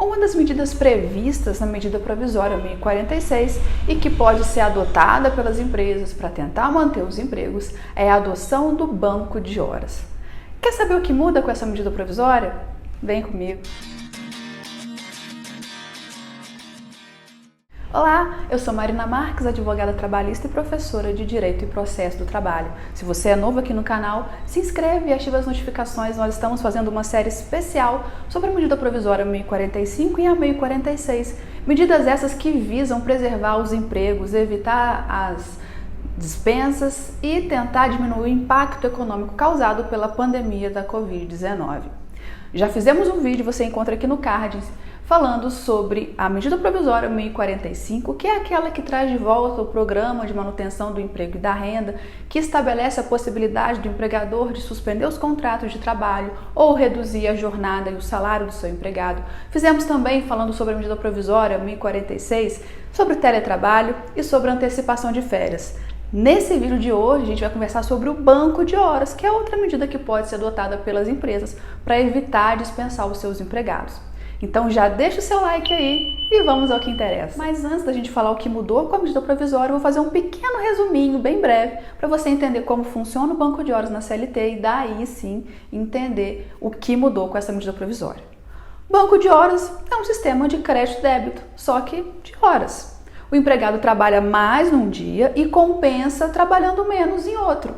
Uma das medidas previstas na medida provisória 1046 e que pode ser adotada pelas empresas para tentar manter os empregos é a adoção do banco de horas. Quer saber o que muda com essa medida provisória? Vem comigo! Olá, eu sou Marina Marques, advogada trabalhista e professora de Direito e Processo do Trabalho. Se você é novo aqui no canal, se inscreve e ativa as notificações. Nós estamos fazendo uma série especial sobre a medida provisória 1045 e a 1046. Medidas essas que visam preservar os empregos, evitar as dispensas e tentar diminuir o impacto econômico causado pela pandemia da Covid-19. Já fizemos um vídeo, você encontra aqui no card, falando sobre a medida provisória 1045, que é aquela que traz de volta o programa de manutenção do emprego e da renda, que estabelece a possibilidade do empregador de suspender os contratos de trabalho ou reduzir a jornada e o salário do seu empregado. Fizemos também falando sobre a medida provisória 1046, sobre teletrabalho e sobre antecipação de férias. Nesse vídeo de hoje, a gente vai conversar sobre o banco de horas, que é outra medida que pode ser adotada pelas empresas para evitar dispensar os seus empregados. Então já deixa o seu like aí e vamos ao que interessa. Mas antes da gente falar o que mudou com a medida provisória, eu vou fazer um pequeno resuminho, bem breve, para você entender como funciona o banco de horas na CLT e daí sim entender o que mudou com essa medida provisória. Banco de horas é um sistema de crédito e débito, só que de horas. O empregado trabalha mais num dia e compensa trabalhando menos em outro.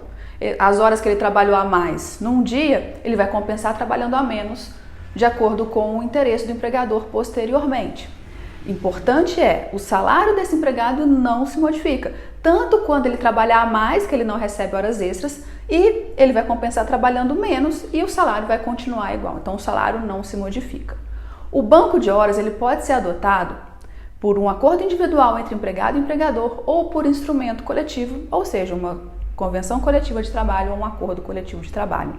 As horas que ele trabalhou a mais num dia, ele vai compensar trabalhando a menos, de acordo com o interesse do empregador posteriormente. Importante é, o salário desse empregado não se modifica, tanto quando ele trabalhar a mais, que ele não recebe horas extras, e ele vai compensar trabalhando menos e o salário vai continuar igual, então o salário não se modifica. O banco de horas ele pode ser adotado por um acordo individual entre empregado e empregador ou por instrumento coletivo, ou seja, uma convenção coletiva de trabalho ou um acordo coletivo de trabalho.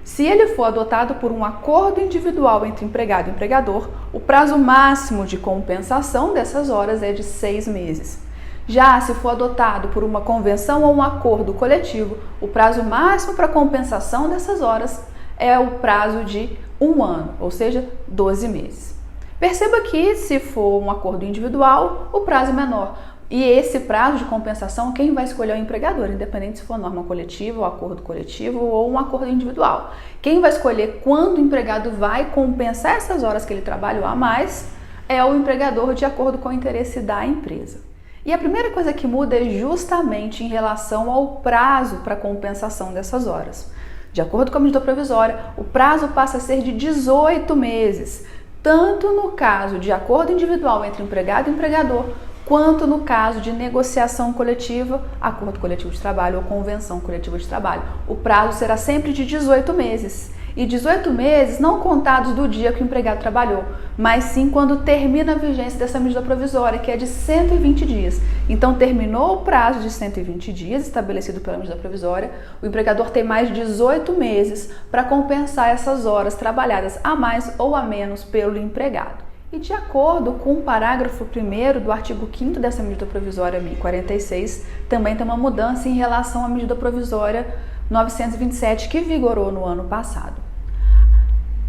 Se ele for adotado por um acordo individual entre empregado e empregador, o prazo máximo de compensação dessas horas é de 6 meses. Já se for adotado por uma convenção ou um acordo coletivo, o prazo máximo para compensação dessas horas é o prazo de 1 ano, ou seja, 12 meses. Perceba que, se for um acordo individual, o prazo é menor. E esse prazo de compensação, quem vai escolher é o empregador, independente se for norma coletiva, ou acordo coletivo ou um acordo individual. Quem vai escolher quando o empregado vai compensar essas horas que ele trabalhou a mais é o empregador, de acordo com o interesse da empresa. E a primeira coisa que muda é justamente em relação ao prazo para compensação dessas horas. De acordo com a medida provisória, o prazo passa a ser de 18 meses, tanto no caso de acordo individual entre empregado e empregador, quanto no caso de negociação coletiva, acordo coletivo de trabalho ou convenção coletiva de trabalho. O prazo será sempre de 18 meses. E 18 meses não contados do dia que o empregado trabalhou, mas sim quando termina a vigência dessa medida provisória, que é de 120 dias. Então, terminou o prazo de 120 dias estabelecido pela medida provisória, o empregador tem mais de 18 meses para compensar essas horas trabalhadas a mais ou a menos pelo empregado. E de acordo com o parágrafo 1º do artigo 5º dessa medida provisória 1046, também tem uma mudança em relação à medida provisória 927, que vigorou no ano passado.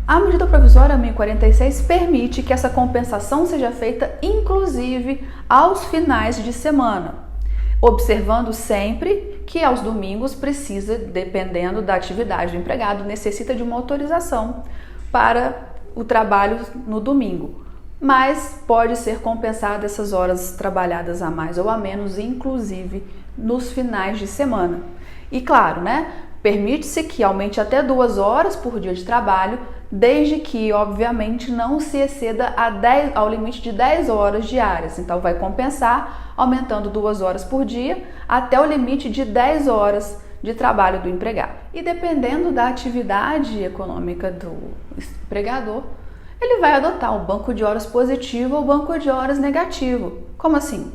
A medida provisória 1046 permite que essa compensação seja feita inclusive aos finais de semana, observando sempre que aos domingos precisa, dependendo da atividade do empregado, necessita de uma autorização para o trabalho no domingo. Mas pode ser compensada essas horas trabalhadas a mais ou a menos, inclusive nos finais de semana. E claro, permite-se que aumente até 2 horas por dia de trabalho, desde que, obviamente, não se exceda ao limite de 10 horas diárias. Então, vai compensar aumentando 2 horas por dia até o limite de 10 horas de trabalho do empregado. E dependendo da atividade econômica do empregador, ele vai adotar o banco de horas positivo ou banco de horas negativo. Como assim?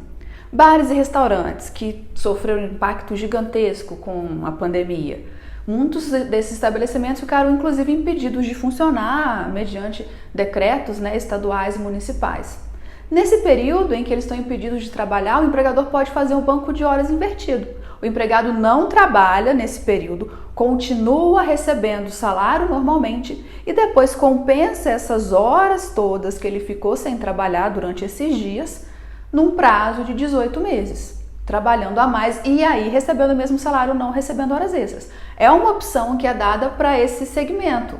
Bares e restaurantes que sofreram um impacto gigantesco com a pandemia. Muitos desses estabelecimentos ficaram inclusive impedidos de funcionar mediante decretos estaduais e municipais. Nesse período em que eles estão impedidos de trabalhar, o empregador pode fazer um banco de horas invertido. o empregado não trabalha nesse período, continua recebendo salário normalmente e depois compensa essas horas todas que ele ficou sem trabalhar durante esses dias num prazo de 18 meses, trabalhando a mais e aí recebendo o mesmo salário, não recebendo horas extras. É uma opção que é dada para esse segmento.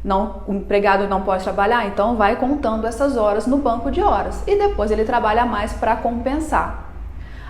Não, o empregado não pode trabalhar, então vai contando essas horas no banco de horas e depois ele trabalha mais para compensar.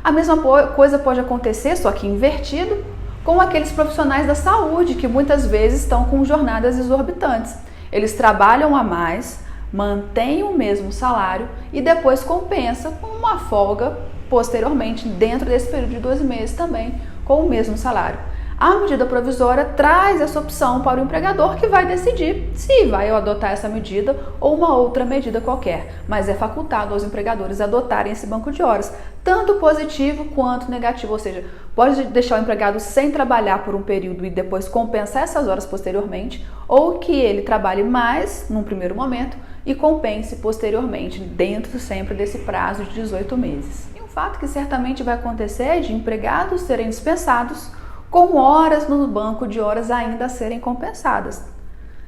A mesma coisa pode acontecer, só que invertido, com aqueles profissionais da saúde que muitas vezes estão com jornadas exorbitantes. Eles trabalham a mais, mantêm o mesmo salário e depois compensa com uma folga posteriormente, dentro desse período de 12 meses também, com o mesmo salário. A medida provisória traz essa opção para o empregador que vai decidir se vai adotar essa medida ou uma outra medida qualquer, mas é facultado aos empregadores adotarem esse banco de horas, tanto positivo quanto negativo, ou seja, pode deixar o empregado sem trabalhar por um período e depois compensar essas horas posteriormente, ou que ele trabalhe mais num primeiro momento e compense posteriormente, dentro sempre desse prazo de 18 meses. E um fato que certamente vai acontecer é de empregados serem dispensados com horas no banco de horas ainda a serem compensadas.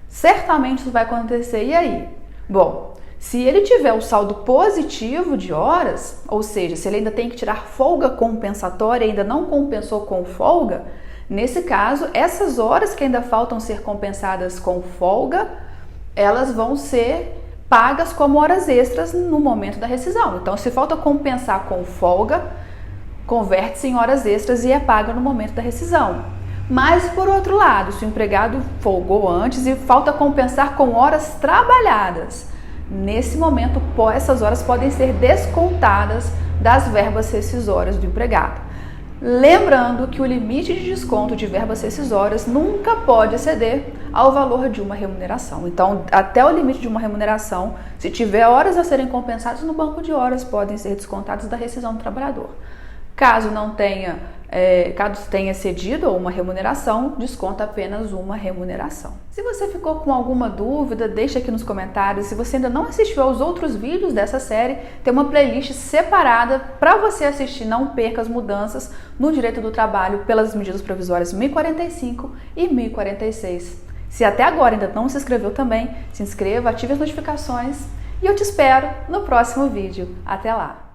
Certamente isso vai acontecer. E aí? Bom, se ele tiver o saldo positivo de horas, ou seja, se ele ainda tem que tirar folga compensatória e ainda não compensou com folga, nesse caso, essas horas que ainda faltam ser compensadas com folga, elas vão ser pagas como horas extras no momento da rescisão. Então, se falta compensar com folga, converte-se em horas extras e é paga no momento da rescisão. Mas, por outro lado, se o empregado folgou antes e falta compensar com horas trabalhadas, nesse momento, essas horas podem ser descontadas das verbas rescisórias do empregado. Lembrando que o limite de desconto de verbas rescisórias nunca pode exceder ao valor de uma remuneração. Então, até o limite de uma remuneração, se tiver horas a serem compensadas no banco de horas, podem ser descontadas da rescisão do trabalhador. Caso tenha cedido uma remuneração, desconta apenas uma remuneração. Se você ficou com alguma dúvida, deixa aqui nos comentários. Se você ainda não assistiu aos outros vídeos dessa série, tem uma playlist separada para você assistir. Não perca as mudanças no direito do trabalho pelas medidas provisórias 1045 e 1046. Se até agora ainda não se inscreveu também, se inscreva, ative as notificações e eu te espero no próximo vídeo. Até lá!